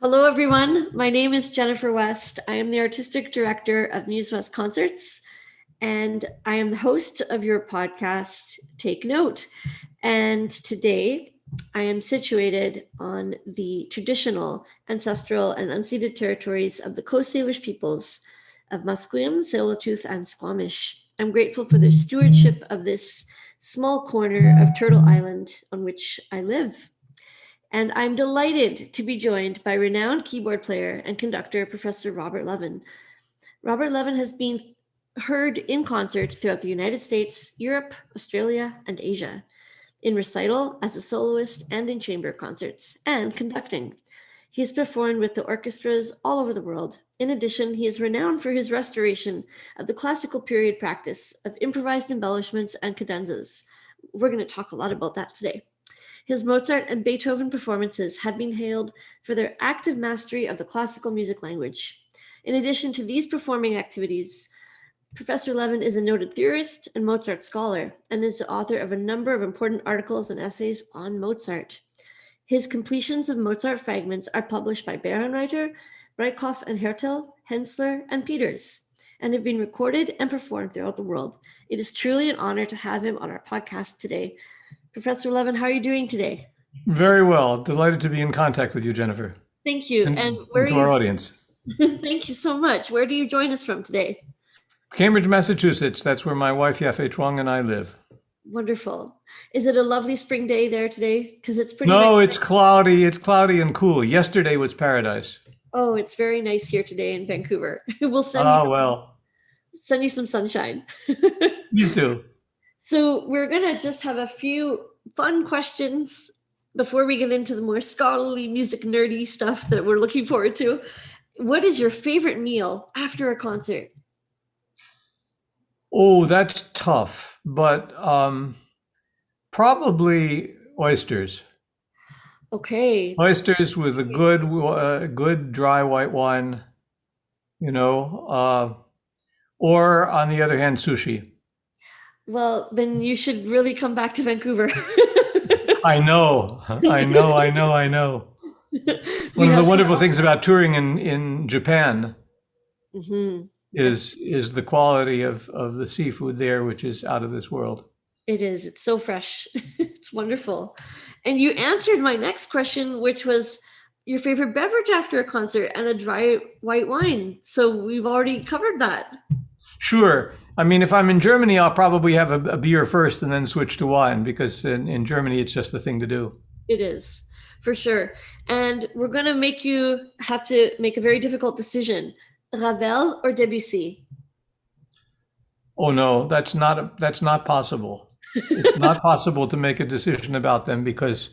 Hello, everyone. My name is Jennifer West. I am the artistic director of Muse West Concerts, and I am the host of your podcast, Take Note. And today I am situated on the traditional, ancestral, and unceded territories of the Coast Salish peoples of Musqueam, Tsleil-Waututh, and Squamish. I'm grateful for their stewardship of this small corner of Turtle Island on which I live. And I'm delighted to be joined by renowned keyboard player and conductor, Professor Robert Levin. Robert Levin has been heard in concert throughout the United States, Europe, Australia, and Asia, in recital, as a soloist, and in chamber concerts, and conducting. He has performed with the orchestras all over the world. In addition, he is renowned for his restoration of the classical period practice of improvised embellishments and cadenzas. We're going to talk a lot about that today. His Mozart and Beethoven performances have been hailed for their active mastery of the classical music language. In addition to these performing activities, Professor Levin is a noted theorist and Mozart scholar and is the author of a number of important articles and essays on Mozart. His completions of Mozart fragments are published by Bärenreiter, Breitkopf and Hertel, Hensler, and Peters, and have been recorded and performed throughout the world. It is truly an honor to have him on our podcast today. Professor Levin, how are you doing today? Very well. Delighted to be in contact with you, Jennifer. Thank you. And where to our audience. Thank you so much. Where do you join us from today? Cambridge, Massachusetts. That's where my wife, Yafei Chuang, and I live. Wonderful. Is it a lovely spring day there today? Because it's pretty No, nice. it's cloudy. It's cloudy and cool. Yesterday was paradise. Oh, it's very nice here today in Vancouver. We'll send you some sunshine. Please do. So we're going to just have a few fun questions before we get into the more scholarly, music nerdy stuff that we're looking forward to. What is your favorite meal after a concert? Oh, that's tough, but probably oysters. Okay. Oysters with a good dry white wine, or on the other hand, sushi. Well, then you should really come back to Vancouver. I know. One of the wonderful things about touring in Japan is the quality of the seafood there, which is out of this world. It is. It's so fresh. It's wonderful. And you answered my next question, which was your favorite beverage after a concert and a dry white wine. So we've already covered that. Sure. I mean, if I'm in Germany, I'll probably have a beer first and then switch to wine because in Germany, it's just the thing to do. It is, for sure. And we're going to make you have to make a very difficult decision. Ravel or Debussy? Oh, no, that's not possible. It's not possible to make a decision about them because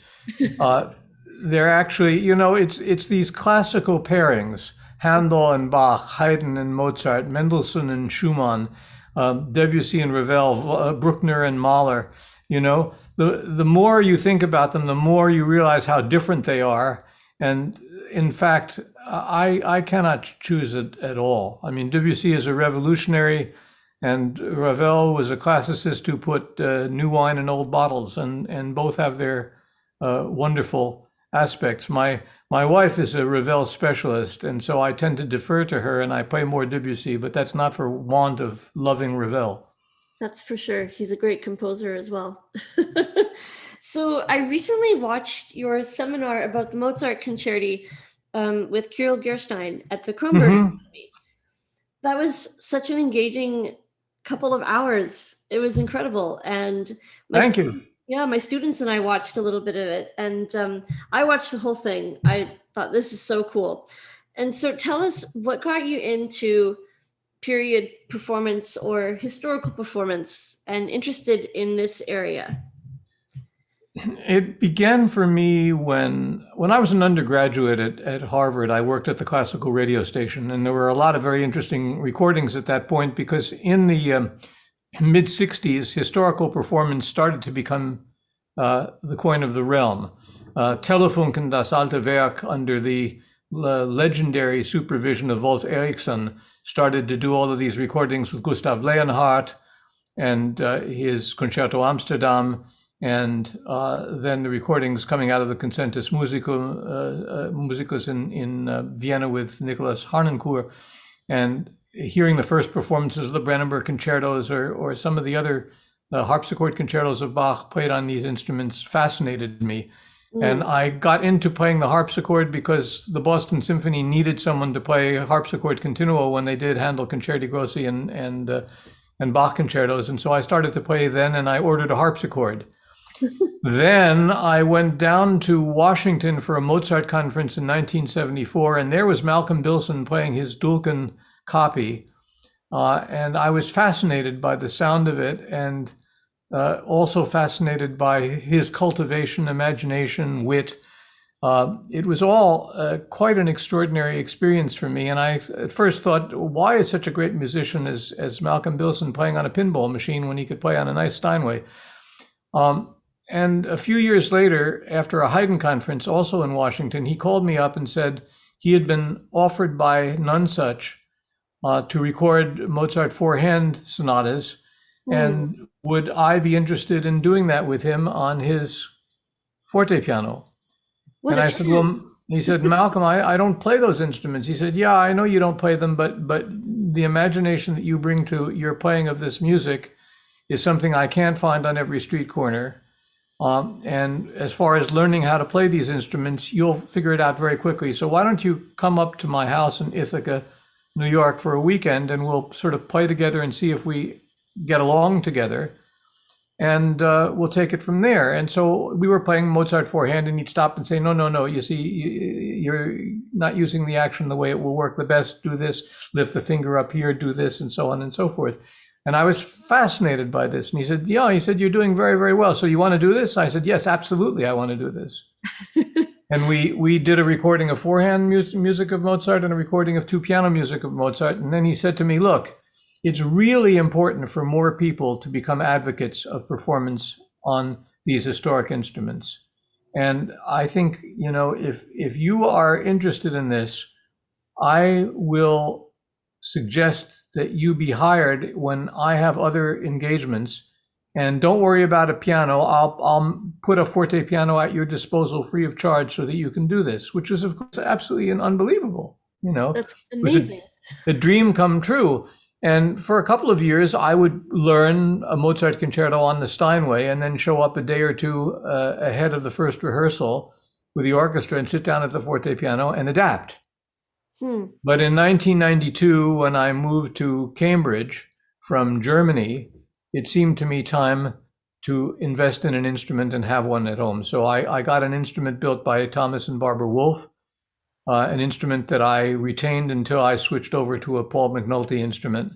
they're actually, it's these classical pairings, Handel and Bach, Haydn and Mozart, Mendelssohn and Schumann, Debussy and Ravel, Bruckner and Mahler. The more you think about them, the more you realize how different they are. And in fact, I cannot choose it at all. I mean, Debussy is a revolutionary, and Ravel was a classicist who put new wine in old bottles, and both have their wonderful aspects. My wife is a Ravel specialist, and so I tend to defer to her, and I play more Debussy, but that's not for want of loving Ravel. That's for sure. He's a great composer as well. So I recently watched your seminar about the Mozart Concerti with Kirill Gerstein at the Kronberg Academy. That was such an engaging couple of hours. It was incredible. And Thank you. Yeah, my students and I watched a little bit of it, and I watched the whole thing. I thought, this is so cool. And so tell us, what got you into period performance or historical performance and interested in this area? It began for me when I was an undergraduate at Harvard. I worked at the classical radio station, and there were a lot of very interesting recordings at that point because in the mid-'60s, historical performance started to become the coin of the realm. Telefunken das alte Werk, under the legendary supervision of Wolf Eriksson, started to do all of these recordings with Gustav Leonhardt and his Concerto Amsterdam and then the recordings coming out of the Concertus Musicus in Vienna with Nicholas Harnoncourt, and hearing the first performances of the Brandenburg concertos or some of the other harpsichord concertos of Bach played on these instruments fascinated me. And I got into playing the harpsichord because the Boston Symphony needed someone to play harpsichord continuo when they did Handel Concerti Grossi and Bach concertos. And so I started to play then, and I ordered a harpsichord. Then I went down to Washington for a Mozart conference in 1974, and there was Malcolm Bilson playing his Dulcan copy. And I was fascinated by the sound of it, and also fascinated by his cultivation, imagination, wit. It was all quite an extraordinary experience for me. And I at first thought, why is such a great musician as Malcolm Bilson playing on a pinball machine when he could play on a nice Steinway? And a few years later, after a Haydn conference, also in Washington, he called me up and said he had been offered by Nonsuch to record Mozart four-hand sonatas, and would I be interested in doing that with him on his forte piano? And I said, well, he said, Malcolm, I don't play those instruments. He said, yeah, I know you don't play them, but the imagination that you bring to your playing of this music is something I can't find on every street corner. And as far as learning how to play these instruments, you'll figure it out very quickly. So why don't you come up to my house in Ithaca, New York for a weekend, and we'll sort of play together and see if we get along together, and we'll take it from there. And so we were playing Mozart four-hand, and he'd stop and say, no, you see, you're not using the action the way it will work the best. Do this, lift the finger up here, do this, and so on and so forth. And I was fascinated by this. And he said, yeah, you're doing very, very well. So you want to do this? I said, yes, absolutely, I want to do this. And we did a recording of four-hand music of Mozart and a recording of two-piano music of Mozart. And then he said to me, look, it's really important for more people to become advocates of performance on these historic instruments. And I think, if you are interested in this, I will suggest that you be hired when I have other engagements. And don't worry about a piano. I'll put a forte piano at your disposal free of charge so that you can do this, which is, of course, absolutely unbelievable. That's amazing. A dream come true. And for a couple of years, I would learn a Mozart concerto on the Steinway and then show up a day or two ahead of the first rehearsal with the orchestra and sit down at the forte piano and adapt. But in 1992, when I moved to Cambridge from Germany, it seemed to me time to invest in an instrument and have one at home. So I got an instrument built by Thomas and Barbara Wolfe, an instrument that I retained until I switched over to a Paul McNulty instrument,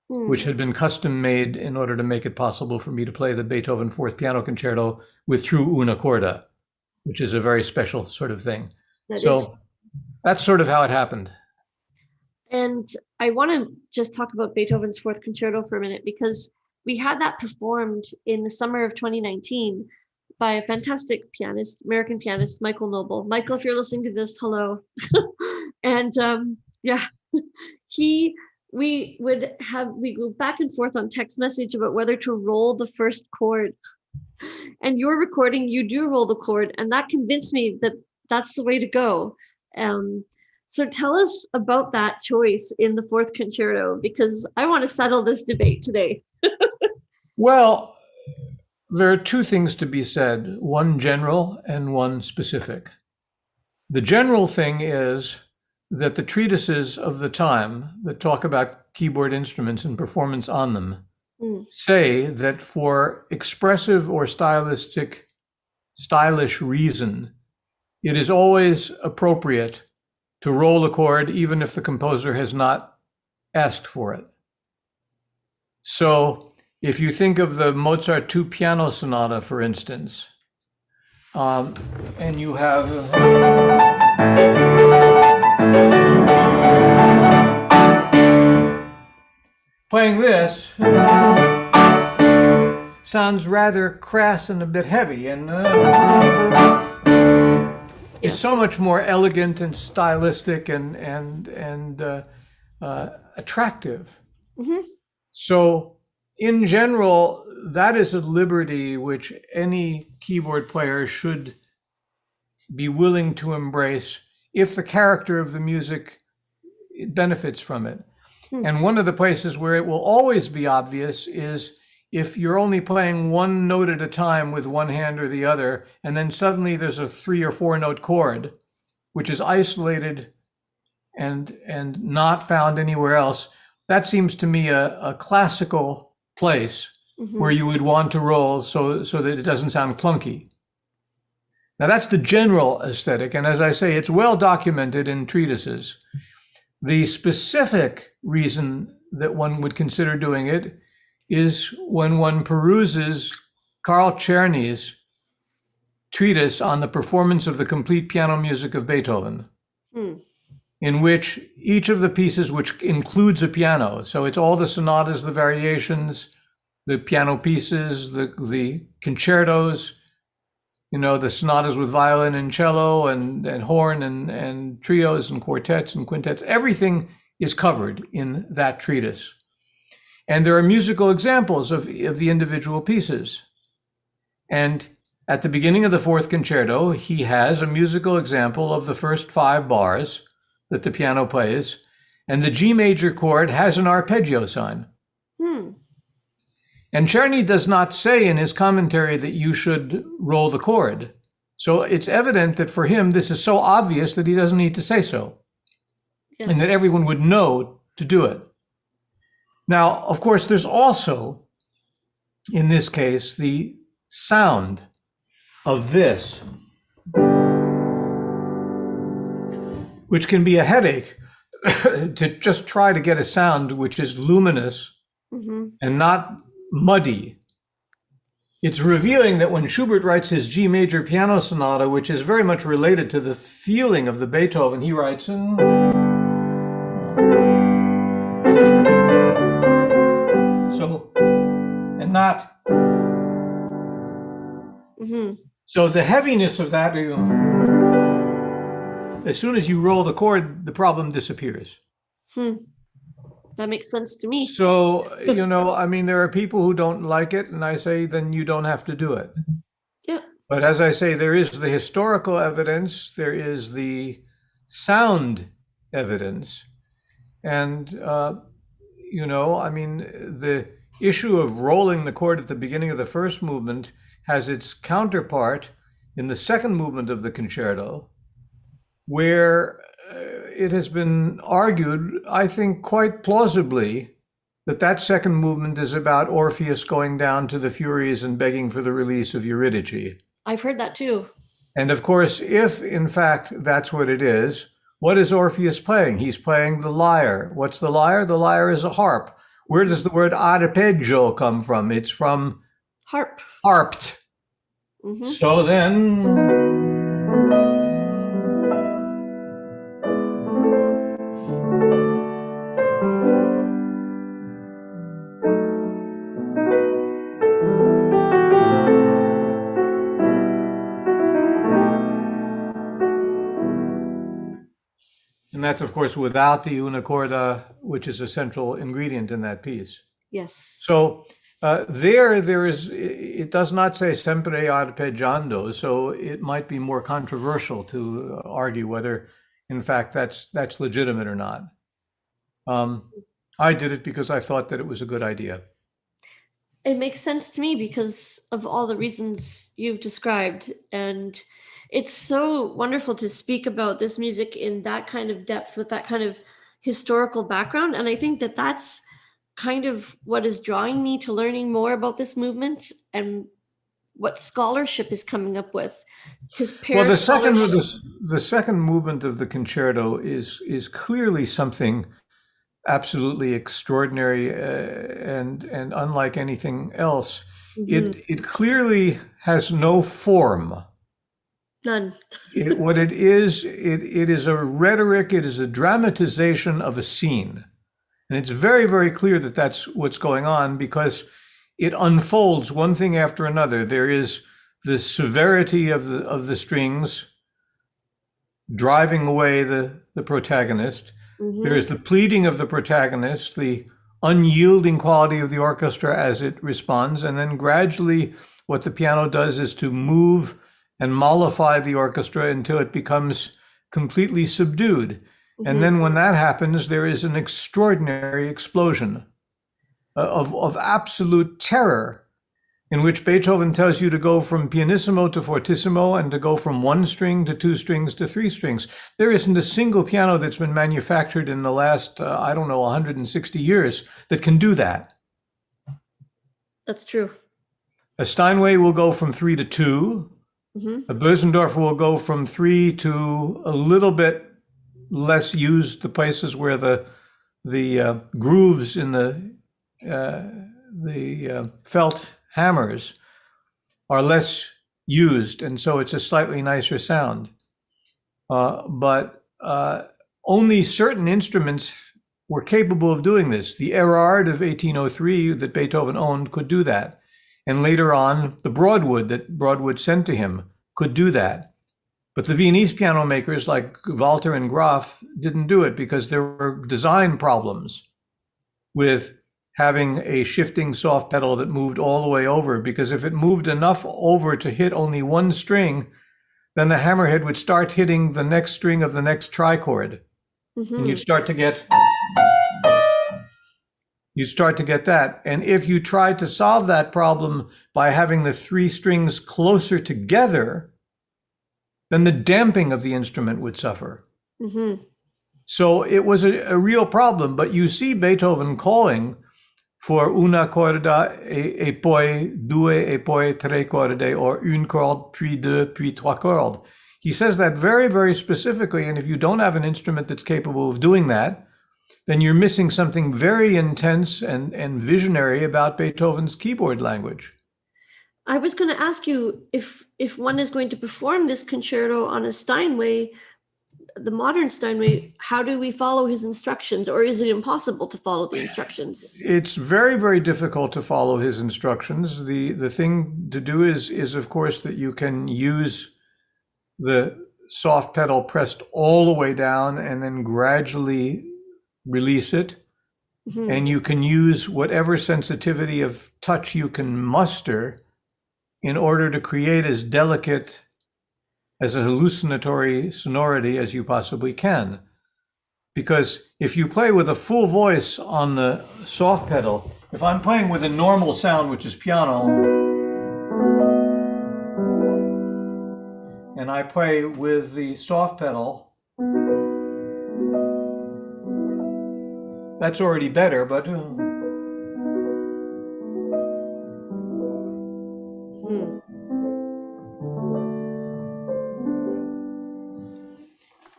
which had been custom made in order to make it possible for me to play the Beethoven Fourth Piano Concerto with true una corda, which is a very special sort of thing. That's sort of how it happened. And I want to just talk about Beethoven's Fourth Concerto for a minute, because we had that performed in the summer of 2019 by a fantastic pianist, American pianist, Michael Noble. Michael, if you're listening to this, hello. And we go back and forth on text message about whether to roll the first chord. And your recording, you do roll the chord, and that convinced me that that's the way to go. So tell us about that choice in the Fourth Concerto, because I want to settle this debate today. Well, there are two things to be said, one general and one specific. The general thing is that the treatises of the time that talk about keyboard instruments and performance on them say that for expressive or stylish reason, it is always appropriate to roll a chord even if the composer has not asked for it. So if you think of the Mozart two piano sonata, for instance, and you have playing this, sounds rather crass and a bit heavy, and it's so much more elegant and stylistic and attractive. So in general, that is a liberty which any keyboard player should be willing to embrace if the character of the music benefits from it. And one of the places where it will always be obvious is if you're only playing one note at a time with one hand or the other, and then suddenly there's a 3 or 4 note chord, which is isolated and not found anywhere else. That seems to me a classical place where you would want to roll so that it doesn't sound clunky. Now that's the general aesthetic, and as I say, it's well documented in treatises. The specific reason that one would consider doing it is when one peruses Carl Czerny's treatise on the performance of the complete piano music of Beethoven, in which each of the pieces, which includes a piano, so it's all the sonatas, the variations, the piano pieces, the concertos, the sonatas with violin and cello and horn and trios and quartets and quintets, everything is covered in that treatise. And there are musical examples of the individual pieces. And at the beginning of the fourth concerto, he has a musical example of the first 5 bars that the piano plays, and the G major chord has an arpeggio sign. And Czerny does not say in his commentary that you should roll the chord. So it's evident that for him, this is so obvious that he doesn't need to say so. Yes. And that everyone would know to do it. Now, of course, there's also, in this case, the sound of this, which can be a headache to just try to get a sound which is luminous and not muddy. It's revealing that when Schubert writes his G major piano sonata, which is very much related to the feeling of the Beethoven, he writes in so, and not. So the heaviness of that, as soon as you roll the chord, the problem disappears. That makes sense to me. So, there are people who don't like it, and I say, then you don't have to do it. Yeah. But as I say, there is the historical evidence, there is the sound evidence. And, the issue of rolling the chord at the beginning of the first movement has its counterpart in the second movement of the concerto, where it has been argued, I think quite plausibly, that second movement is about Orpheus going down to the Furies and begging for the release of Eurydice. I've heard that too. And of course, if in fact that's what it is, what is Orpheus playing? He's playing the lyre. What's the lyre? The lyre is a harp. Where does the word arpeggio come from? It's from harp. Harped. So then... And that's, of course, without the una corda, which is a central ingredient in that piece. Yes. So there is, it does not say sempre arpeggiando, so it might be more controversial to argue whether, in fact, that's legitimate or not. I did it because I thought that it was a good idea. It makes sense to me because of all the reasons you've described. And it's so wonderful to speak about this music in that kind of depth with that kind of historical background. And I think that that's kind of what is drawing me to learning more about this movement and what scholarship is coming up with to pair. Well, the second movement of the concerto is clearly something absolutely extraordinary and unlike anything else. It clearly has no form. None. What it is a rhetoric, it is a dramatization of a scene. And it's very, very clear that that's what's going on because it unfolds one thing after another. There is the severity of the strings driving away the protagonist. There is the pleading of the protagonist, the unyielding quality of the orchestra as it responds. And then gradually what the piano does is to move and mollify the orchestra until it becomes completely subdued. And then when that happens, there is an extraordinary explosion of absolute terror, in which Beethoven tells you to go from pianissimo to fortissimo and to go from one string to two strings to three strings. There isn't a single piano that's been manufactured in the last, 160 years that can do that. That's true. A Steinway will go from 3 to 2. A Bösendorfer will go from 3 to a little bit less used, the places where the grooves in the felt hammers are less used, and so it's a slightly nicer sound. But only certain instruments were capable of doing this. The Erard of 1803 that Beethoven owned could do that. And later on, the Broadwood that Broadwood sent to him could do that. But the Viennese piano makers like Walter and Graf didn't do it because there were design problems with having a shifting soft pedal that moved all the way over, because if it moved enough over to hit only one string, then the hammerhead would start hitting the next string of the next trichord. And you'd start to get that. And if you tried to solve that problem by having the three strings closer together, then the damping of the instrument would suffer. So it was a real problem. But you see Beethoven calling for una corda e poi due e poi tre corde, or une corde puis deux puis trois cordes. He says that very, very specifically. And if you don't have an instrument that's capable of doing that, then you're missing something very intense and visionary about Beethoven's keyboard language. I was going to ask you, if one is going to perform this concerto on a Steinway, the modern Steinway, how do we follow his instructions, or is it impossible to follow the instructions? It's very, very difficult to follow his instructions. The thing to do is of course that you can use the soft pedal pressed all the way down and then gradually release it. And you can use whatever sensitivity of touch you can muster in order to create as delicate as a hallucinatory sonority as you possibly can. Because if you play with a full voice on the soft pedal, if I'm playing with a normal sound, which is piano, and I play with the soft pedal, that's already better, but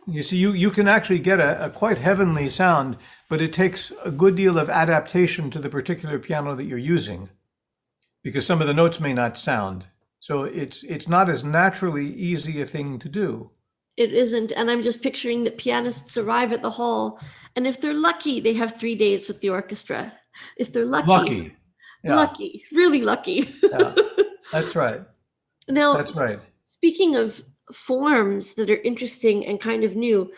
you see, you can actually get a quite heavenly sound, but it takes a good deal of adaptation to the particular piano that you're using, because some of the notes may not sound. So it's not as naturally easy a thing to do. It isn't. And I'm just picturing that pianists arrive at the hall, and if they're lucky, they have 3 days with the orchestra. If they're lucky. Lucky, really lucky. Yeah, that's right. Now, that's right. Speaking of forms that are interesting and kind of new,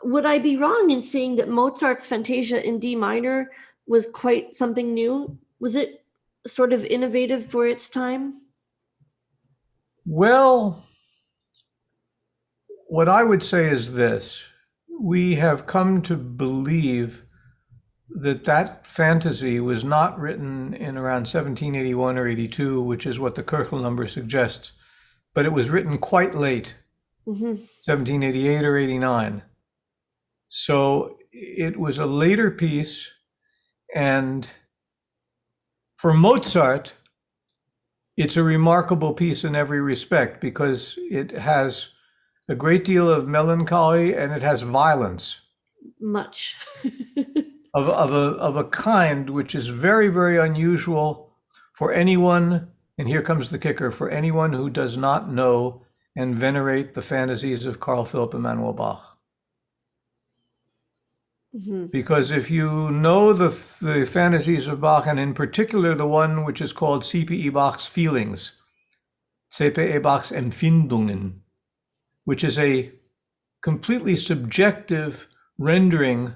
would I be wrong in saying that Mozart's Fantasia in D minor was quite something new? Was it sort of innovative for its time? Well, what I would say is this. We have come to believe that fantasy was not written in around 1781 or 82, which is what the Kirchel number suggests, but it was written quite late, 1788 or 89. So it was a later piece, and for Mozart, it's a remarkable piece in every respect because it has a great deal of melancholy and it has violence. Much. of a kind which is very, very unusual for anyone, and here comes the kicker, for anyone who does not know and venerate the fantasies of Carl Philipp Emanuel Bach. Because if you know the fantasies of Bach, and in particular the one which is called C.P.E. Bach's Feelings, C.P.E. Bach's Empfindungen, which is a completely subjective rendering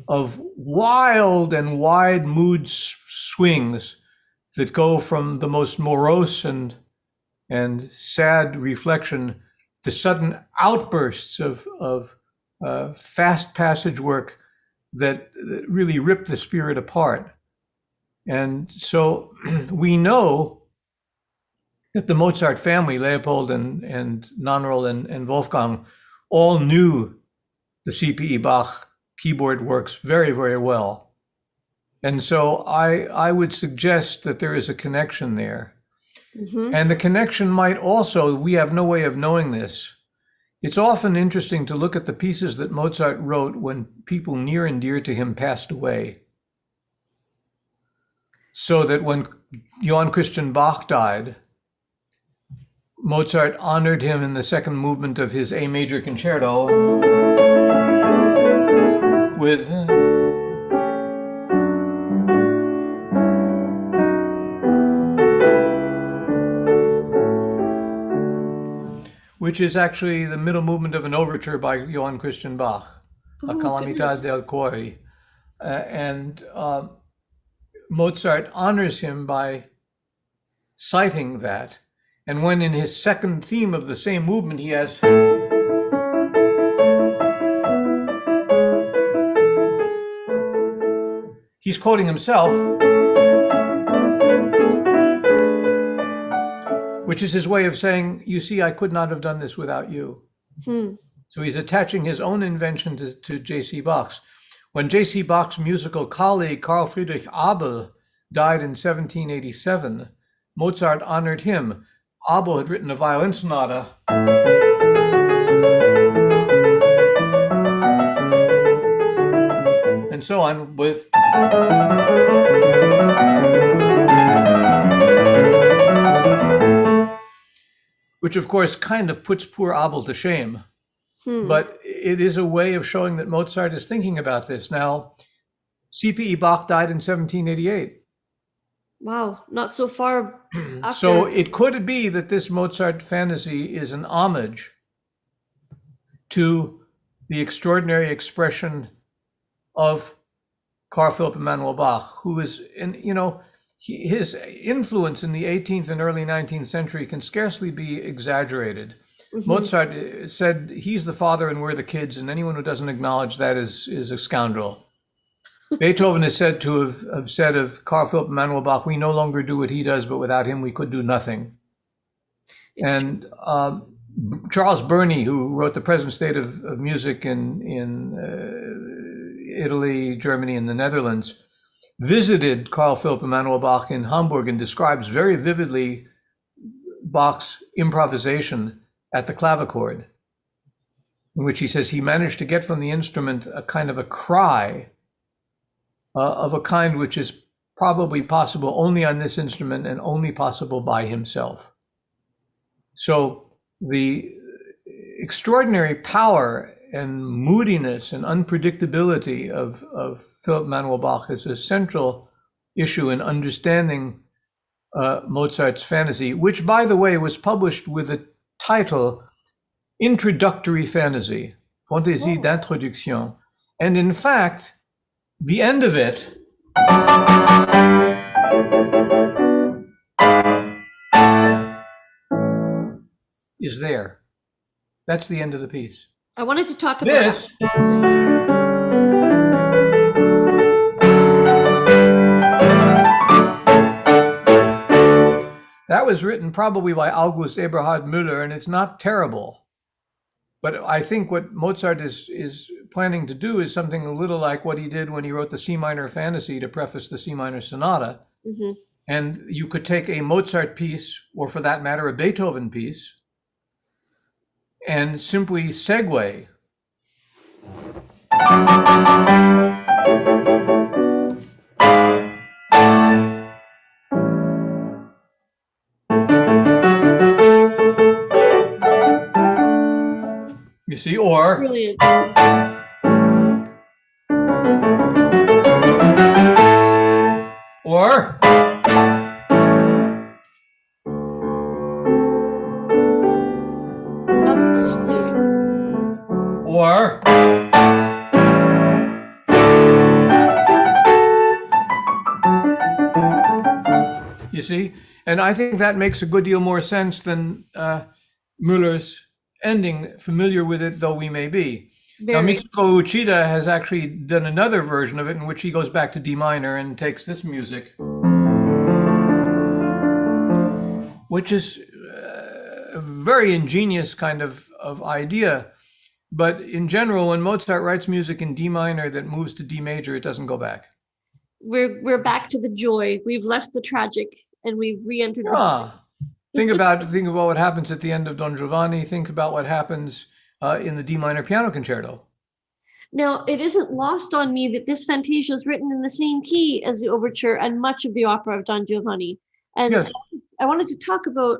of wild and wide mood swings that go from the most morose and sad reflection to sudden outbursts of fast passage work that really rip the spirit apart. And so we know that the Mozart family, Leopold and Nannerl and Wolfgang, all knew the C.P.E. Bach keyboard works very, very well. And so I would suggest that there is a connection there. Mm-hmm. And the connection might also, we have no way of knowing this. It's often interesting to look at the pieces that Mozart wrote when people near and dear to him passed away. So that when Johann Christian Bach died, Mozart honored him in the second movement of his A major concerto with which is actually the middle movement of an overture by Johann Christian Bach, A Calamità del Cuore. And Mozart honors him by citing that. And when in his second theme of the same movement, he has he's quoting himself, which is his way of saying, you see, I could not have done this without you. So he's attaching his own invention to J.C. Bach's. When J.C. Bach's musical colleague, Carl Friedrich Abel, died in 1787, Mozart honored him. Abel had written a violin sonata and so on with which of course kind of puts poor Abel to shame. But it is a way of showing that Mozart is thinking about this. Now, C.P.E. Bach died in 1788. Wow, not so far after. So it could be that this Mozart fantasy is an homage to the extraordinary expression of Carl Philipp Emanuel Bach, who is, his influence in the 18th and early 19th century can scarcely be exaggerated. Mm-hmm. Mozart said he's the father and we're the kids, and anyone who doesn't acknowledge that is a scoundrel. Beethoven is said to have said of Carl Philipp Emanuel Bach, we no longer do what he does, but without him we could do nothing. And Charles Burney, who wrote The Present State of Music in Italy, Germany, and the Netherlands, visited Carl Philipp Emanuel Bach in Hamburg and describes very vividly Bach's improvisation at the clavichord, in which he says he managed to get from the instrument a kind of a cry of a kind which is probably possible only on this instrument and only possible by himself. So the extraordinary power and moodiness and unpredictability of Philipp Emanuel Bach is a central issue in understanding Mozart's fantasy, which, by the way, was published with a title, Introductory Fantasy, Fantasie d'Introduction. And in fact, the end of it is there. That's the end of the piece. I wanted to talk about this. That was written probably by August Eberhard Müller, and it's not terrible. But I think what Mozart is planning to do is something a little like what he did when he wrote the C minor fantasy to preface the C minor sonata. Mm-hmm. And you could take a Mozart piece, or for that matter, a Beethoven piece, and simply segue. You see, or brilliant. Or Absolutely. Or You see? And I think that makes a good deal more sense than Müller's ending, familiar with it though we may be. Now, Very. Mitsuko Uchida has actually done another version of it in which he goes back to D minor and takes this music, which is a very ingenious kind of idea. But in general, when Mozart writes music in D minor that moves to D major, it doesn't go back. We're back to the joy. We've left the tragic and we've re-entered the joy. Ah, think about what happens at the end of Don Giovanni. Think about what happens in the D minor piano concerto. Now, it isn't lost on me that this Fantasia is written in the same key as the overture and much of the opera of Don Giovanni. And Yes. I wanted to talk about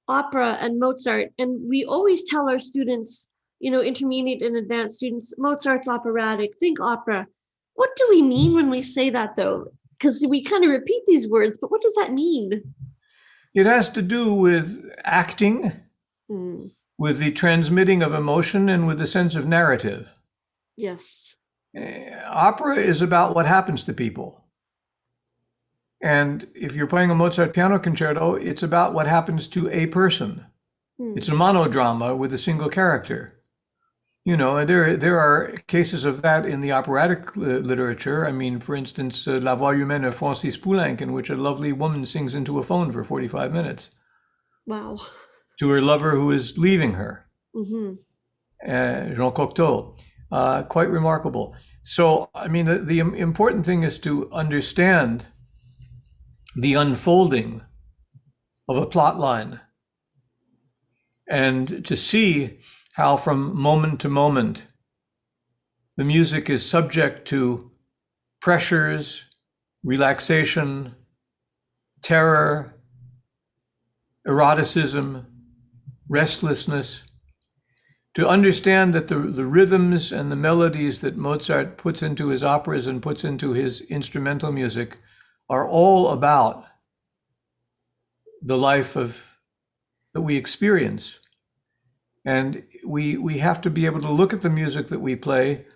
opera and Mozart. And we always tell our students, intermediate and advanced students, Mozart's operatic, think opera. What do we mean when we say that, though? Because we kind of repeat these words, but what does that mean? It has to do with acting, with the transmitting of emotion, and with the sense of narrative. Yes. Opera is about what happens to people. And if you're playing a Mozart piano concerto, it's about what happens to a person. It's a monodrama with a single character. There are cases of that in the operatic literature. I mean, for instance, La Voix Humaine of Francis Poulenc, in which a lovely woman sings into a phone for 45 minutes. Wow. To her lover who is leaving her, Mm-hmm. Jean Cocteau. Quite remarkable. So, I mean, the important thing is to understand the unfolding of a plot line and to see how from moment to moment the music is subject to pressures, relaxation, terror, eroticism, restlessness. To understand that the rhythms and the melodies that Mozart puts into his operas and puts into his instrumental music are all about the life that we experience. And we have to be able to look at the music that we play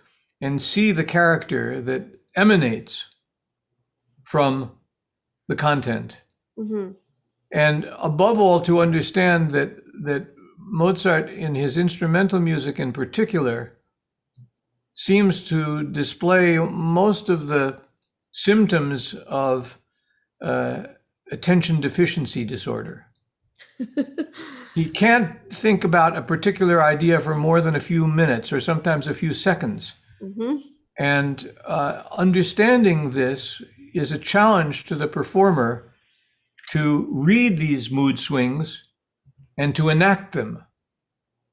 and see the character that emanates from the content. Mm-hmm. And above all, to understand that Mozart, in his instrumental music in particular, seems to display most of the symptoms of attention deficiency disorder. He can't think about a particular idea for more than a few minutes or sometimes a few seconds. Mm-hmm. And understanding this is a challenge to the performer to read these mood swings and to enact them.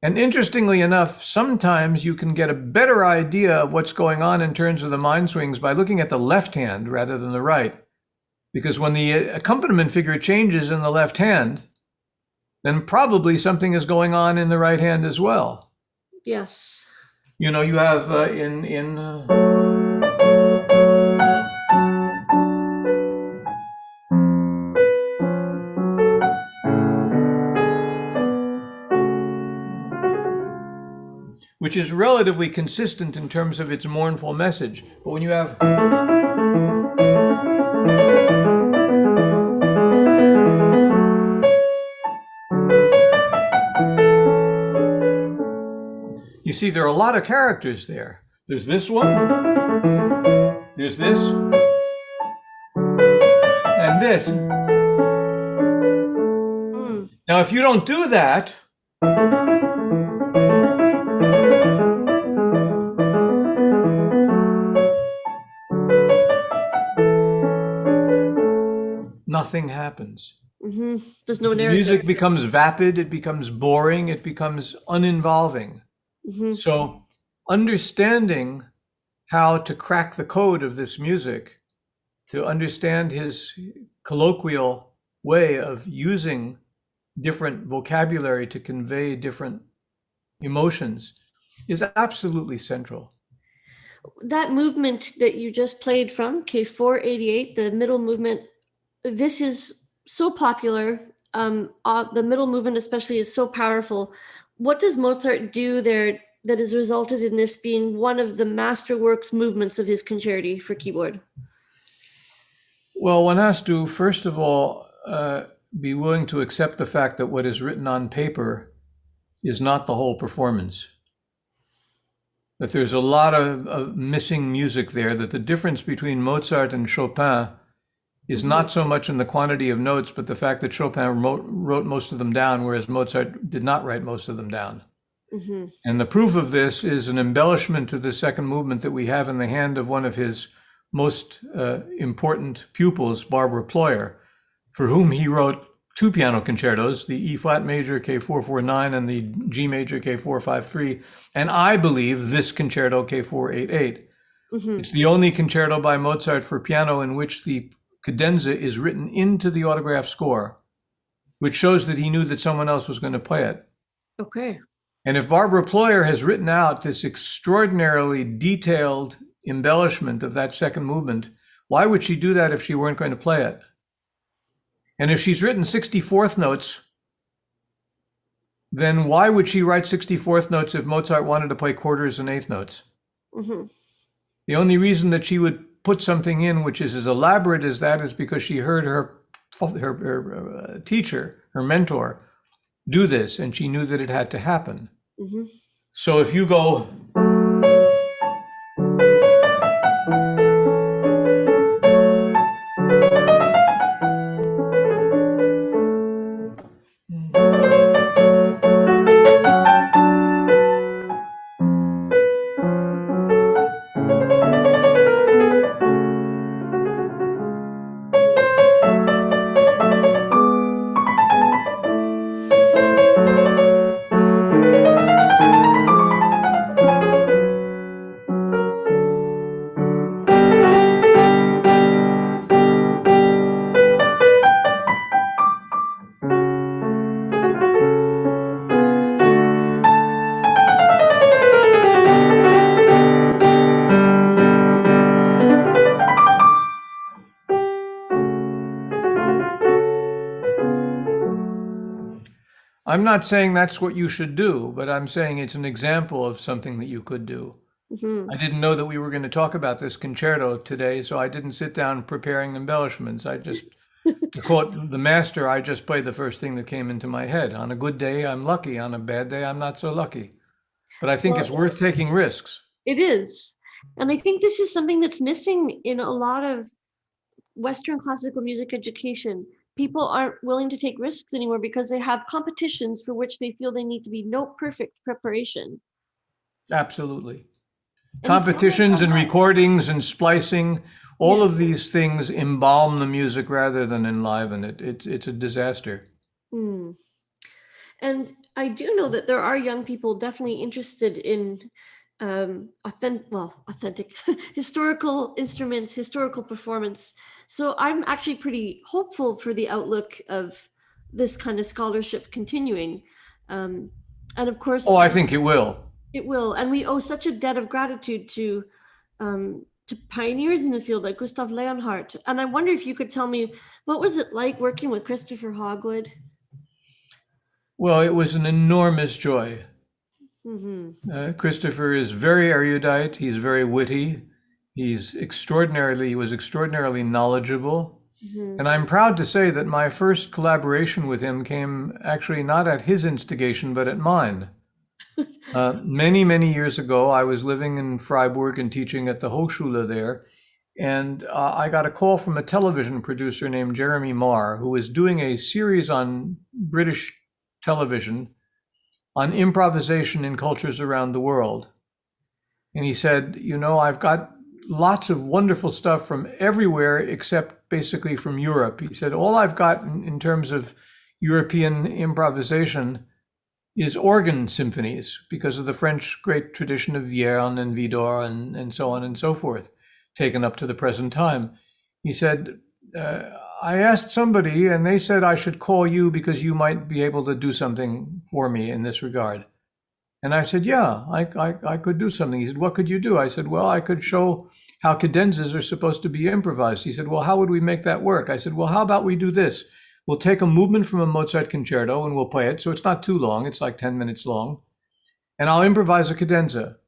And interestingly enough, sometimes you can get a better idea of what's going on in terms of the mind swings by looking at the left hand rather than the right. Because when the accompaniment figure changes in the left hand, then probably something is going on in the right hand as well. Yes. You have which is relatively consistent in terms of its mournful message. But when you have you see, there are a lot of characters there. There's this one, there's this, and this. Now, if you don't do that, nothing happens. Mm-hmm. There's no The narrative. music becomes vapid, it becomes boring, it becomes uninvolving. Mm-hmm. So understanding how to crack the code of this music, to understand his colloquial way of using different vocabulary to convey different emotions, is absolutely central. That movement that you just played from, K488, the middle movement, this is so popular. The middle movement especially is so powerful. What does Mozart do there that has resulted in this being one of the masterworks movements of his concerti for keyboard? Well, one has to, first of all, be willing to accept the fact that what is written on paper is not the whole performance. That there's a lot of missing music there, that the difference between Mozart and Chopin is not so much in the quantity of notes, but the fact that Chopin wrote most of them down, whereas Mozart did not write most of them down. Mm-hmm. And the proof of this is an embellishment to the second movement that we have in the hand of one of his most important pupils, Barbara Ployer, for whom he wrote two piano concertos, the E flat major K449 and the G major K453, and I believe this concerto K488. Mm-hmm. It's the only concerto by Mozart for piano in which the cadenza is written into the autograph score, which shows that he knew that someone else was going to play it. Okay. And if Barbara Ployer has written out this extraordinarily detailed embellishment of that second movement, why would she do that if she weren't going to play it? And if she's written 64th notes, then why would she write 64th notes if Mozart wanted to play quarters and eighth notes? Mm-hmm. The only reason that she would put something in which is as elaborate as that is because she heard her teacher, her mentor, do this, and she knew that it had to happen. Mm-hmm. So if you go... I'm not saying that's what you should do, but I'm saying it's an example of something that you could do. Mm-hmm. I didn't know that we were going to talk about this concerto today, so I didn't sit down preparing embellishments. I just, to quote the master, I just played the first thing that came into my head. On a good day, I'm lucky. On a bad day, I'm not so lucky. But I think it's worth taking risks. It is. And I think this is something that's missing in a lot of Western classical music education. People aren't willing to take risks anymore because they have competitions for which they feel they need to be note perfect preparation. Absolutely. And competitions and recordings and splicing, all of these things embalm the music rather than enliven it. It's a disaster. Mm. And I do know that there are young people definitely interested in authentic historical instruments, historical performance. So I'm actually pretty hopeful for the outlook of this kind of scholarship continuing. And of course, I think it will. It will. And we owe such a debt of gratitude to pioneers in the field like Gustav Leonhardt. And I wonder if you could tell me, what was it like working with Christopher Hogwood? Well, it was an enormous joy. Mm-hmm. Christopher is very erudite. He's very witty. He was extraordinarily knowledge,able. Mm-hmm. And I'm proud to say that my first collaboration with him came actually not at his instigation, but at mine. Many, many years ago, I was living in Freiburg and teaching at the Hochschule there. And I got a call from a television producer named Jeremy Marr, who was doing a series on British television on improvisation in cultures around the world. And he said, I've got lots of wonderful stuff from everywhere except basically from Europe. He said, all I've got in terms of European improvisation is organ symphonies because of the French great tradition of Vierne and Widor and so on and so forth, taken up to the present time. He said, I asked somebody and they said I should call you because you might be able to do something for me in this regard. And I said, yeah, I could do something. He said, what could you do? I said, well, I could show how cadenzas are supposed to be improvised. He said, well, how would we make that work? I said, well, how about we do this? We'll take a movement from a Mozart concerto and we'll play it. So it's not too long. It's like 10 minutes long. And I'll improvise a cadenza.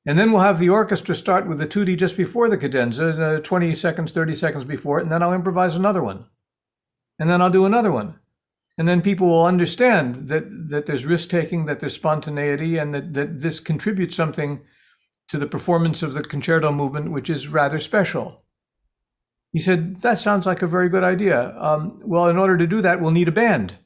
And then we'll have the orchestra start with the tutti just before the cadenza, 20 seconds, 30 seconds before it, and then I'll improvise another one. and then I'll do another one. And then people will understand that there's risk-taking, that there's spontaneity, and that this contributes something to the performance of the concerto movement, which is rather special. He said, that sounds like a very good idea. Well, in order to do that, we'll need a band.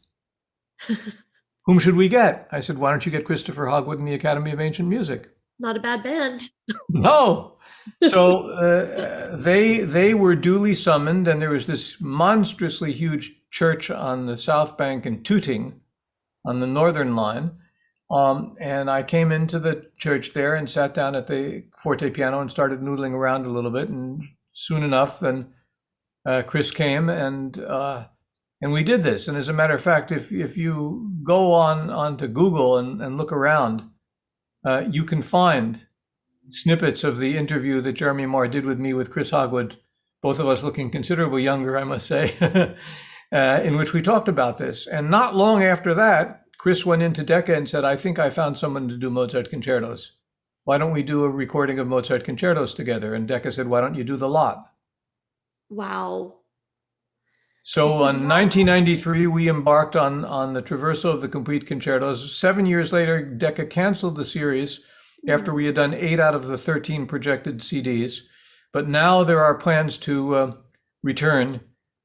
Whom should we get? I said, why don't you get Christopher Hogwood and the Academy of Ancient Music? Not a bad band. No. So they were duly summoned, and there was this monstrously huge church on the South Bank in Tooting on the Northern Line. And I came into the church there and sat down at the forte piano and started noodling around a little bit. And soon enough, then Chris came and we did this. And as a matter of fact, if you go onto Google and look around, you can find snippets of the interview that Jeremy Moore did with me with Chris Hogwood, both of us looking considerably younger, I must say, in which we talked about this. And not long after that, Chris went into Decca and said, I think I found someone to do Mozart concertos. Why don't we do a recording of Mozart concertos together? And Decca said, why don't you do the lot? Wow. So in 1993, we embarked on the Traverso of the Complete Concertos. 7 years later, Decca canceled the series after we had done 8 out of the 13 projected CDs. But now there are plans to return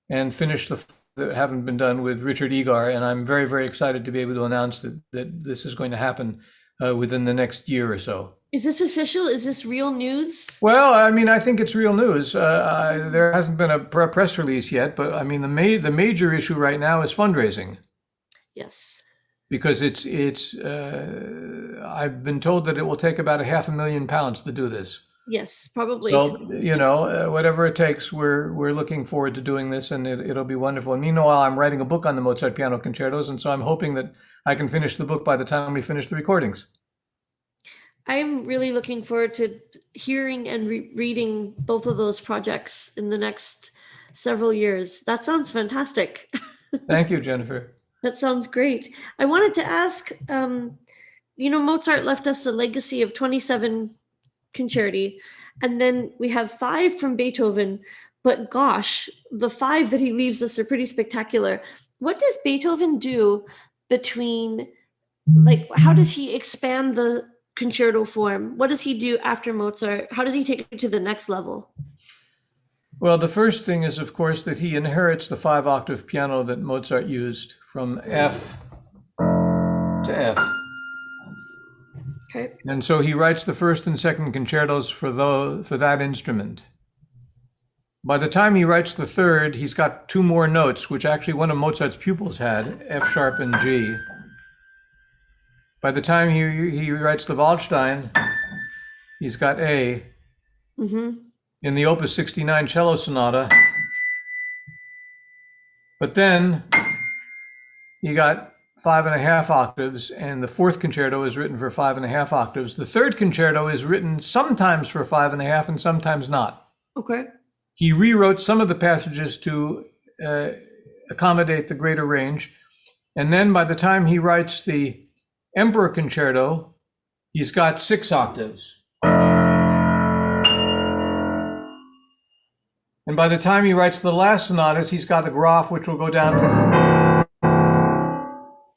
and finish the that haven't been done with Richard Egar, and I'm very, very excited to be able to announce that this is going to happen within the next year or so. Is this official? Is this real news? Well, I mean, I think it's real news. There hasn't been a press release yet, but I mean, the major issue right now is fundraising. Yes. Because I've been told that it will take about £500,000 to do this. Yes, probably. So, whatever it takes, we're looking forward to doing this, and it'll be wonderful. And meanwhile, I'm writing a book on the Mozart piano concertos, and so I'm hoping that I can finish the book by the time we finish the recordings. I'm really looking forward to hearing and reading both of those projects in the next several years. That sounds fantastic. Thank you, Jennifer. That sounds great. I wanted to ask, Mozart left us a legacy of 27 concerti, and then we have 5 from Beethoven, but gosh, the 5 that he leaves us are pretty spectacular. What does Beethoven do between, how does he expand the concerto form? What does he do after Mozart? How does he take it to the next level? Well, the first thing is, of course, that he inherits the 5-octave piano that Mozart used from F to F. Okay. And so he writes the first and second concertos for that instrument. By the time he writes the third, he's got 2 more notes, which actually one of Mozart's pupils had, F sharp and G. By the time he writes the Waldstein, he's got A. Mm-hmm. In the Opus 69 cello sonata. But then he got 5.5 octaves, and the 4th concerto is written for 5.5 octaves. The 3rd concerto is written sometimes for 5.5 and sometimes not. Okay. He rewrote some of the passages to accommodate the greater range. And then by the time he writes the Emperor concerto, he's got 6 octaves. And by the time he writes the last sonatas, he's got the Graph, which will go down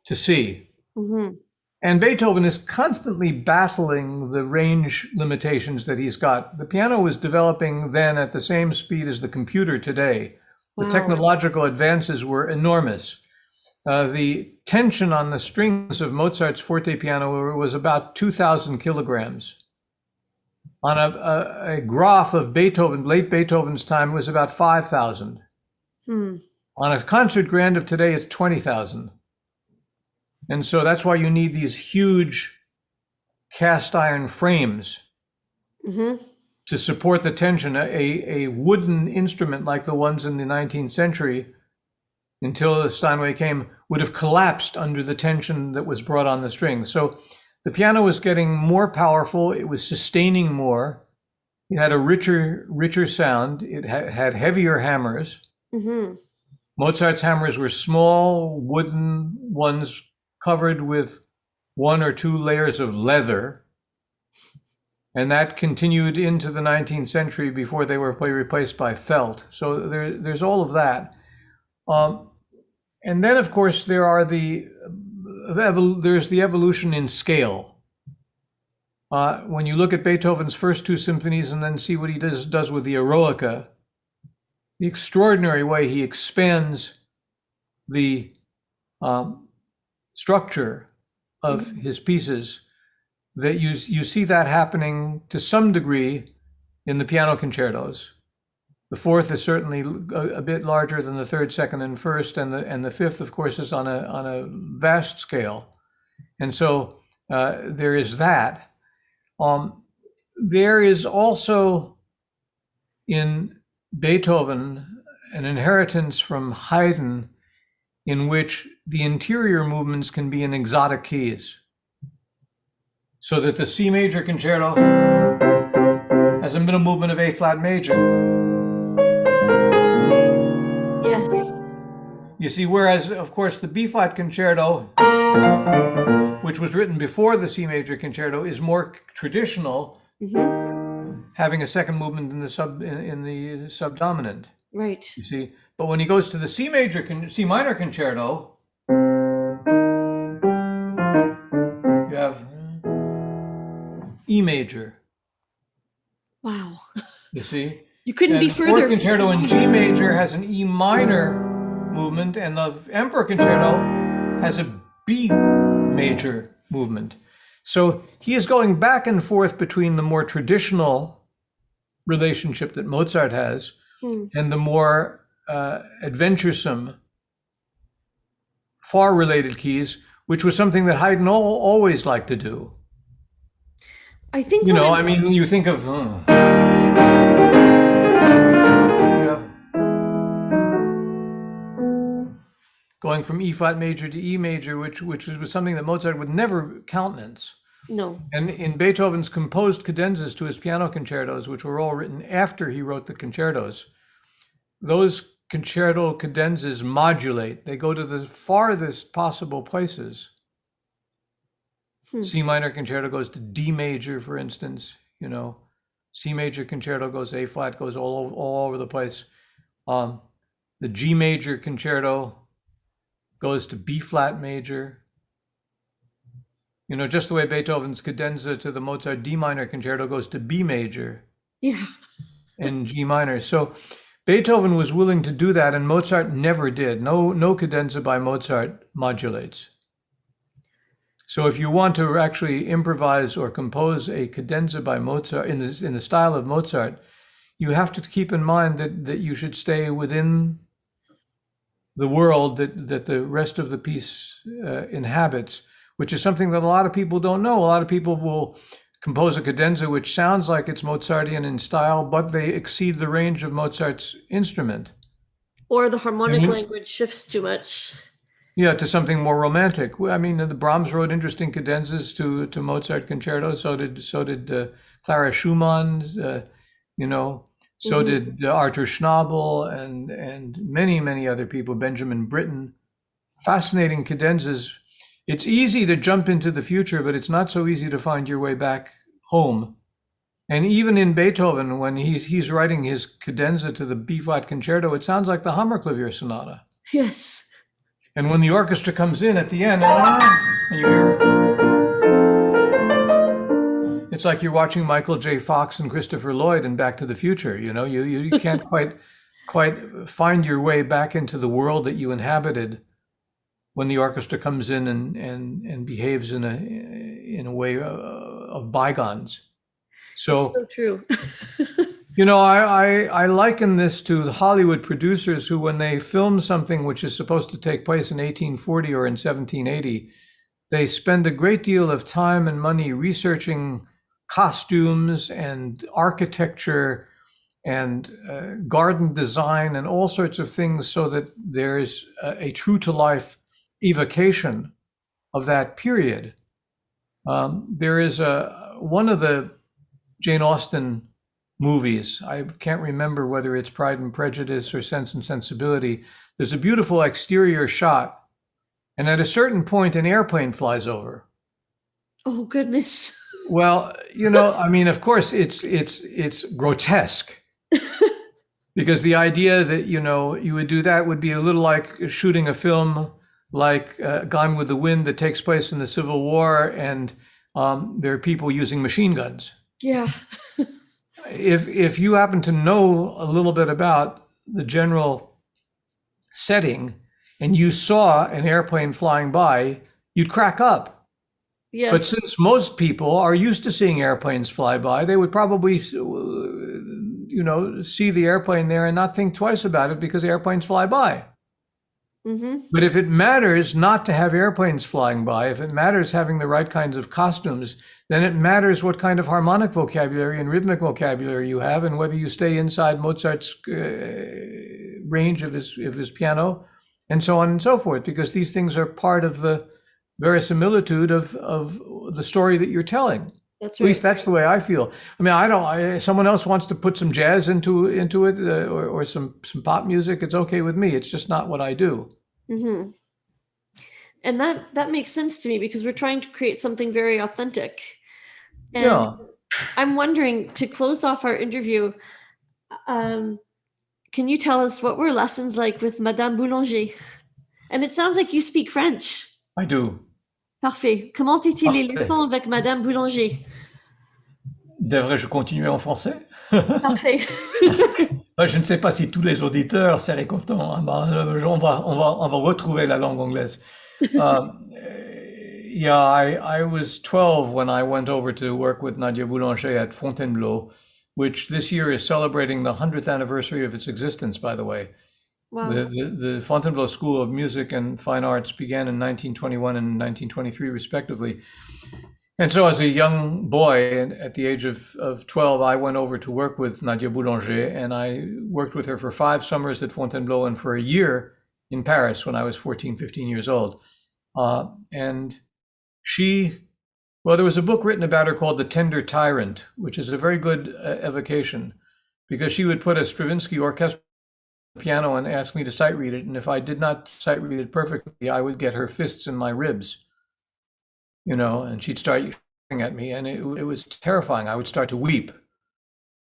to C. Mm-hmm. And Beethoven is constantly battling the range limitations that he's got. The piano was developing then at the same speed as the computer today. The technological advances were enormous. The tension on the strings of Mozart's forte piano was about 2,000 kilograms. On a Graph of Beethoven, late Beethoven's time, was about 5,000. On a concert grand of today, it's 20,000. And so that's why you need these huge cast iron frames to support the tension. A wooden instrument like the ones in the 19th century, until Steinway came, would have collapsed under the tension that was brought on the strings. So the piano was getting more powerful. It was sustaining more. It had a richer sound. It had heavier hammers. Mm-hmm. Mozart's hammers were small wooden ones covered with 1 or 2 layers of leather. And that continued into the 19th century before they were replaced by felt. So there's all of that. And then, of course, there's the evolution in scale. When you look at Beethoven's first two symphonies and then see what he does with the Eroica, the extraordinary way he expands the structure of his pieces, that you see that happening to some degree in the piano concertos. The fourth is certainly a bit larger than the third, second, and first, and the fifth, of course, is on a vast scale. And so there is that. There is also in Beethoven an inheritance from Haydn in which the interior movements can be in exotic keys. So that the C major concerto has a middle movement of A flat major. Yes. You see, whereas, of course, the B flat concerto, which was written before the C major concerto, is more traditional, having a second movement in the subdominant. Right. You see, but when he goes to the C minor concerto, you have E major. Wow. You see, You couldn't be the further. fourth concerto in G major has an E minor movement, and the Emperor concerto has a B major movement. So he is going back and forth between the more traditional relationship that Mozart has and the more adventuresome, far related keys, which was something that Haydn always liked to do. I think I mean, you think of going from E flat major to E major, which was something that Mozart would never countenance. No. And in Beethoven's composed cadenzas to his piano concertos, which were all written after he wrote the concertos, those concerto cadenzas modulate. They go to the farthest possible places. C minor concerto goes to D major, for instance. C major concerto goes A flat, goes all over the place. The G major concerto goes to B flat major. Just the way Beethoven's cadenza to the Mozart D minor concerto goes to B major. Yeah. And G minor. So Beethoven was willing to do that, and Mozart never did. No cadenza by Mozart modulates. So if you want to actually improvise or compose a cadenza by Mozart in the style of Mozart, you have to keep in mind that you should stay within the world that the rest of the piece inhabits, which is something that a lot of people don't know. A lot of people will compose a cadenza which sounds like it's Mozartian in style, but they exceed the range of Mozart's instrument. Or the harmonic language shifts too much. Yeah, to something more romantic. I mean, the Brahms wrote interesting cadenzas to Mozart concertos. So did Clara Schumann. So did Arthur Schnabel and many other people. Benjamin Britten. Fascinating cadenzas. It's easy to jump into the future, but it's not so easy to find your way back home. And even in Beethoven, when he's writing his cadenza to the B flat concerto, it sounds like the Hammerklavier sonata. Yes. And when the orchestra comes in at the end, and you hear, it's like you're watching Michael J. Fox and Christopher Lloyd in Back to the Future. You can't quite find your way back into the world that you inhabited when the orchestra comes in and behaves in a way of bygones. So it's so true. I liken this to the Hollywood producers who, when they film something which is supposed to take place in 1840 or in 1780, they spend a great deal of time and money researching costumes and architecture and garden design and all sorts of things so that there's a true-to-life evocation of that period. There is one of the Jane Austen movies, I can't remember whether it's Pride and Prejudice or Sense and Sensibility. There's a beautiful exterior shot, and at a certain point an airplane flies over. Oh goodness. Well, I mean, of course it's grotesque. Because the idea that, you would do that would be a little like shooting a film like Gone with the Wind that takes place in the Civil War, and there are people using machine guns. Yeah. If you happen to know a little bit about the general setting and you saw an airplane flying by, you'd crack up. But Yes. since most people are used to seeing airplanes fly by, they would probably, see the airplane there and not think twice about it because airplanes fly by. Mm-hmm. But if it matters not to have airplanes flying by, if it matters having the right kinds of costumes, then it matters what kind of harmonic vocabulary and rhythmic vocabulary you have, and whether you stay inside Mozart's range of his piano, and so on and so forth, because these things are part of the verisimilitude of the story that you're telling. That's At least right. that's the way I feel. I mean, someone else wants to put some jazz into it, or some pop music. It's okay with me. It's just not what I do. Mm-hmm. And that makes sense to me because we're trying to create something very authentic. And Yeah. I'm wondering, to close off our interview, can you tell us what were lessons like with Madame Boulanger? And it sounds like you speak French. I do. Parfait. Comment étaient les Parfait. leçons avec Madame Boulanger? Devrais-je continuer en français? Parfait. Je ne sais pas si tous les auditeurs seraient contents. On va retrouver la langue anglaise. Yeah, I was 12 when I went over to work with Nadia Boulanger at Fontainebleau, which this year is celebrating the 100th anniversary of its existence, by the way. Wow. The Fontainebleau School of Music and Fine Arts began in 1921 and 1923, respectively. And so as a young boy, at the age of 12, I went over to work with Nadia Boulanger, and I worked with her for 5 summers at Fontainebleau and for a year in Paris when I was 14, 15 years old. And there was a book written about her called The Tender Tyrant, which is a very good evocation, because she would put a Stravinsky orchestra piano and ask me to sight read it. And if I did not sight read it perfectly, I would get her fists in my ribs, and she'd start yelling at me, and it was terrifying. I would start to weep.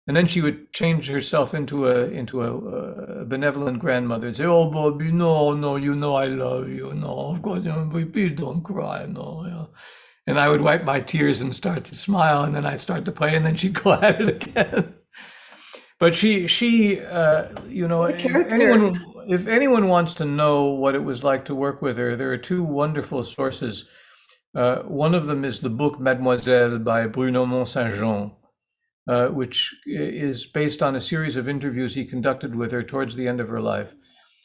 And then she would change herself into a benevolent grandmother and say, "Oh, Bobby, no, I love you. No, of course, please don't cry. No." Yeah. And I would wipe my tears and start to smile, and then I'd start to play, and then she'd go at it again. But she, if anyone wants to know what it was like to work with her, there are 2 wonderful sources. One of them is the book Mademoiselle by Bruno Mont-Saint-Jean, which is based on a series of interviews he conducted with her towards the end of her life.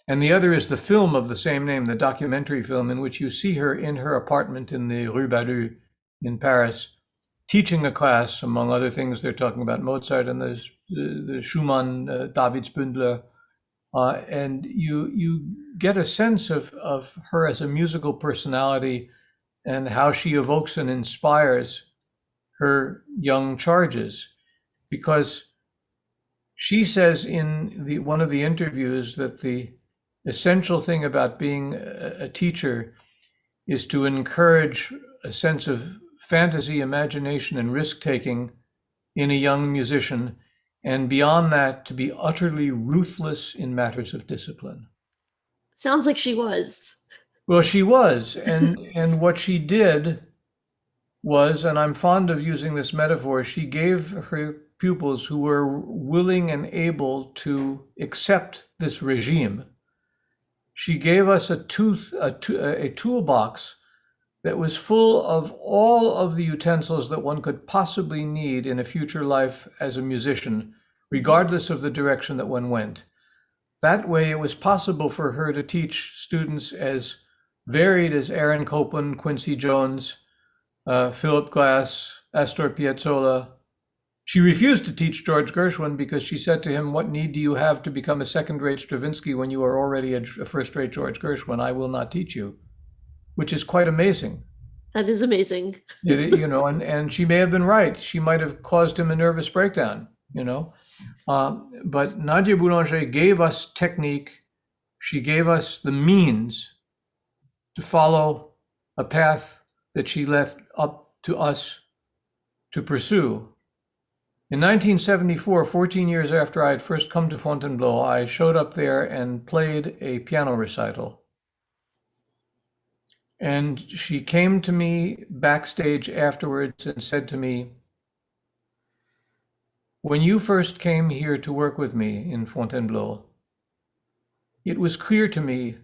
And the other is the film of the same name, the documentary film, in which you see her in her apartment in the Rue Baru in Paris, teaching a class. Among other things, they're talking about Mozart and the Schumann, Davidsbündler. And you get a sense of her as a musical personality and how she evokes and inspires her young charges. Because she says in one of the interviews that the essential thing about being a teacher is to encourage a sense of fantasy, imagination, and risk-taking in a young musician, and beyond that, to be utterly ruthless in matters of discipline. Sounds like she was. Well, she was, and what she did was, and I'm fond of using this metaphor, she gave her pupils who were willing and able to accept this regime, she gave us a toolbox that was full of all of the utensils that one could possibly need in a future life as a musician, regardless of the direction that one went. That way, it was possible for her to teach students as varied as Aaron Copland, Quincy Jones, Philip Glass, Astor Piazzolla. She refused to teach George Gershwin because she said to him, "What need do you have to become a second-rate Stravinsky when you are already a first-rate George Gershwin? I will not teach you," which is quite amazing. That is amazing. And she may have been right. She might have caused him a nervous breakdown, But Nadia Boulanger gave us technique. She gave us the means to follow a path that she left up to us to pursue. In 1974, 14 years after I had first come to Fontainebleau, I showed up there and played a piano recital. And she came to me backstage afterwards and said to me, when you first came here to work with me in Fontainebleau, it was clear to me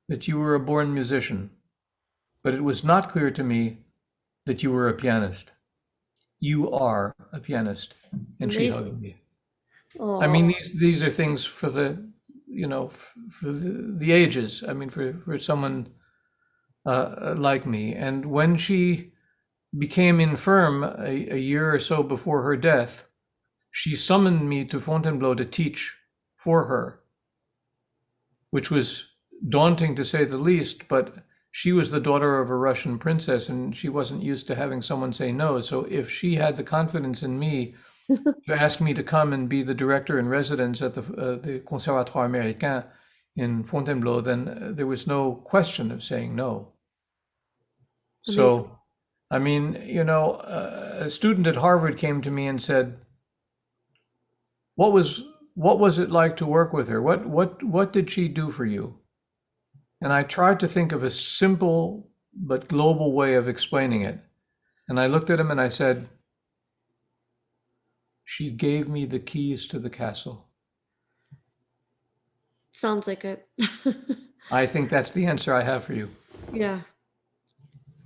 that you were a born musician, but it was not clear to me that you were a pianist. You are a pianist. And she Amazing. hugged me. I mean, Oh, these are things for the, for the ages. I mean, for someone like me. And when she became infirm a year or so before her death, she summoned me to Fontainebleau to teach for her, which was daunting to say the least, but she was the daughter of a Russian princess and she wasn't used to having someone say no. So if she had the confidence in me to ask me to come and be the director in residence at the Conservatoire Américain in Fontainebleau, then there was no question of saying no. amazing. So, I mean, a student at Harvard came to me and said, "What was it like to work with her? What did she do for you?" And I tried to think of a simple but global way of explaining it. And I looked at him and I said, "She gave me the keys to the castle." Sounds like it. I think that's the answer I have for you. Yeah.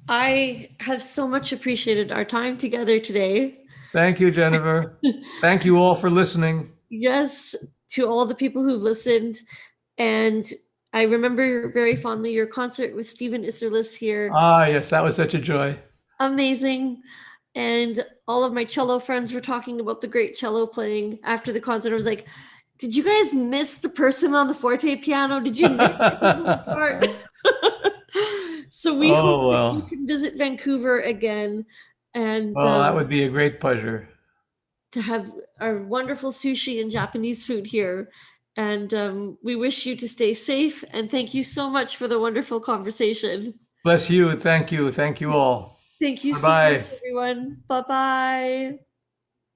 I have so much appreciated our time together today. Thank you, Jennifer. Thank you all for listening. Yes, to all the people who've listened. And I remember very fondly your concert with Stephen Isserlis here. Ah, yes, that was such a joy. Amazing. And all of my cello friends were talking about the great cello playing after the concert. I was like, did you guys miss the person on the forte piano? Did you miss the part? So we hope Oh, that you well. can visit Vancouver again and Well, that would be a great pleasure. to have our wonderful sushi and Japanese food here. And we wish you to stay safe. And thank you so much for the wonderful conversation. Bless you. Thank you. Thank you all. Thank you so much, Bye-bye. everyone. Bye bye.